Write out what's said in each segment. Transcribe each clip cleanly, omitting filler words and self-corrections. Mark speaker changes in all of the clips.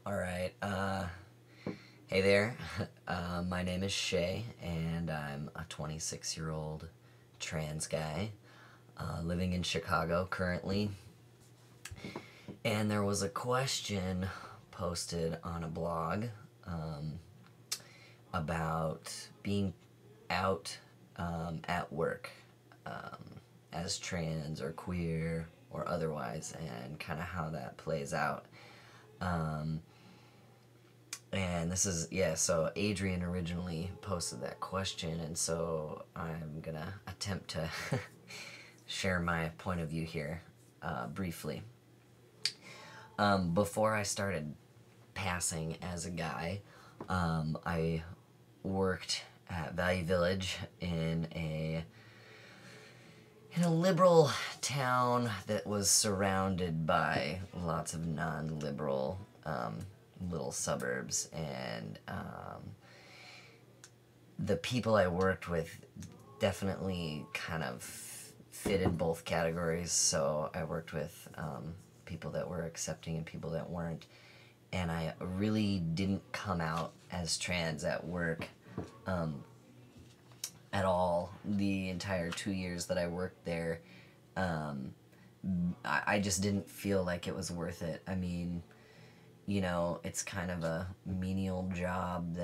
Speaker 1: All right. Hey there. My name is Shay, and I'm a 26-year-old trans guy living in Chicago currently. And there was a question posted on a blog um, about being out at work as trans or queer or otherwise, and kind of how that plays out. Um, And this is, yeah, so Adrian originally posted that question, and so I'm gonna attempt to share my point of view here briefly. Before I started passing as a guy, I worked at Value Village in a liberal town that was surrounded by lots of non-liberal little suburbs, and the people I worked with definitely kind of fit in both categories. So I worked with people that were accepting and people that weren't, and I really didn't come out as trans at work at all the entire 2 years that I worked there. Um, I just didn't feel like it was worth it. I mean, it's kind of a menial job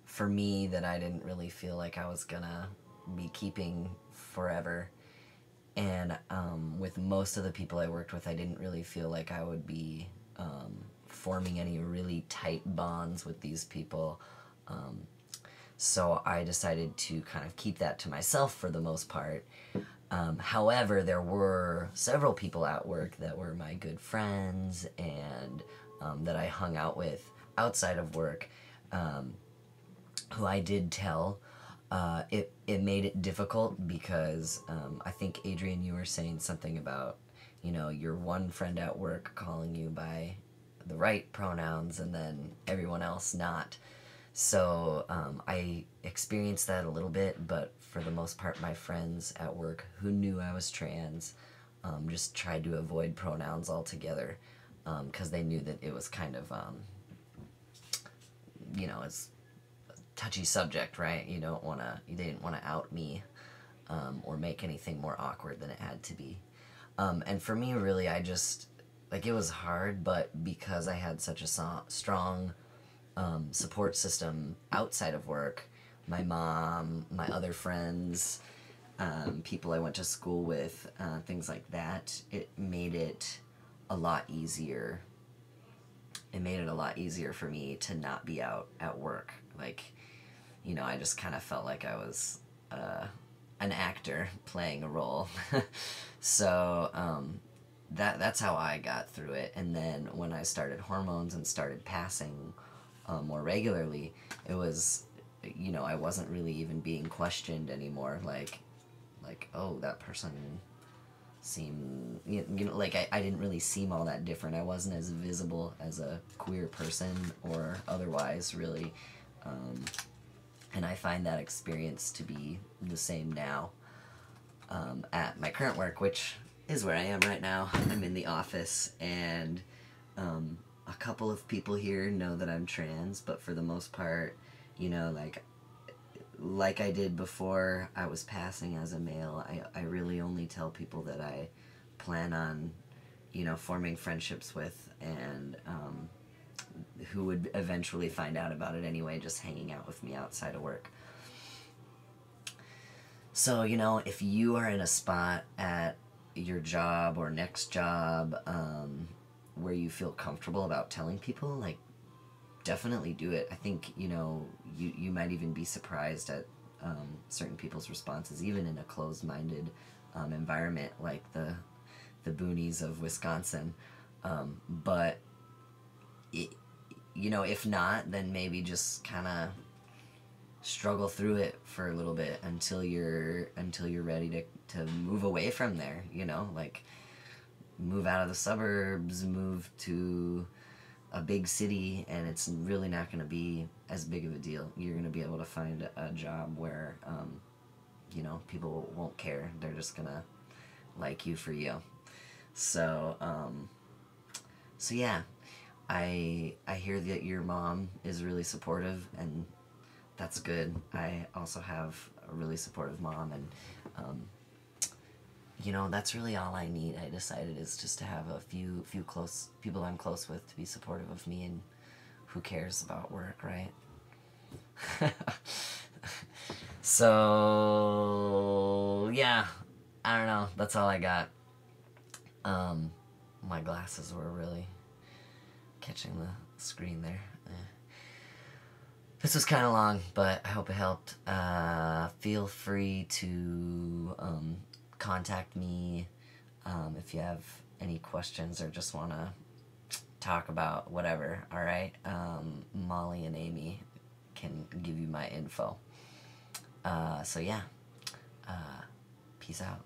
Speaker 1: for me, that I didn't really feel like I was gonna be keeping forever. And with most of the people I worked with, I didn't really feel like I would be forming any really tight bonds with these people. So I decided to kind of keep that to myself for the most part. However, there were several people at work that were my good friends, and that I hung out with outside of work, who I did tell. It made it difficult because I think, Adrian, you were saying something about, your one friend at work calling you by the right pronouns and then everyone else not. So I experienced that a little bit, but for the most part, my friends at work who knew I was trans just tried to avoid pronouns altogether, because they knew that it was kind of, it's a touchy subject, right? They didn't want to out me or make anything more awkward than it had to be. And for me, really, I just, like, it was hard, but because I had such a strong support system outside of work, my mom, my other friends, people I went to school with, things like that, it made it a lot easier. It made it a lot easier for me to not be out at work. Like, I just kind of felt like I was an actor playing a role. So that's how I got through it. And then when I started hormones and started passing more regularly, it was, I wasn't really even being questioned anymore. Like, oh, that person seemed, like, I didn't really seem all that different. I wasn't as visible as a queer person or otherwise, really. And I find that experience to be the same now at my current work, which is where I am right now. I'm in the office, and a couple of people here know that I'm trans, but for the most part, like I did before I was passing as a male, I really only tell people that I plan on, forming friendships with, and who would eventually find out about it anyway, just hanging out with me outside of work. So, if you are in a spot at your job or next job where you feel comfortable about telling people, like, definitely do it. I think, you might even be surprised at certain people's responses, even in a closed-minded environment like the boonies of Wisconsin. But, it, if not, then maybe just kind of struggle through it for a little bit until you're ready to move away from there, like, move out of the suburbs, move to a big city, and it's really not going to be as big of a deal. You're going to be able to find a job where people won't care. They're just going to like you for you. So yeah. I hear that your mom is really supportive, and that's good. I also have a really supportive mom, and you know, that's really all I need. I decided is just to have a few close people I'm close with to be supportive of me, and who cares about work, right? So yeah, I don't know. That's all I got. My glasses were really catching the screen there. This was kind of long, but I hope it helped. Feel free to contact me if you have any questions or just want to talk about whatever, alright? Molly and Amy can give you my info. So yeah, peace out.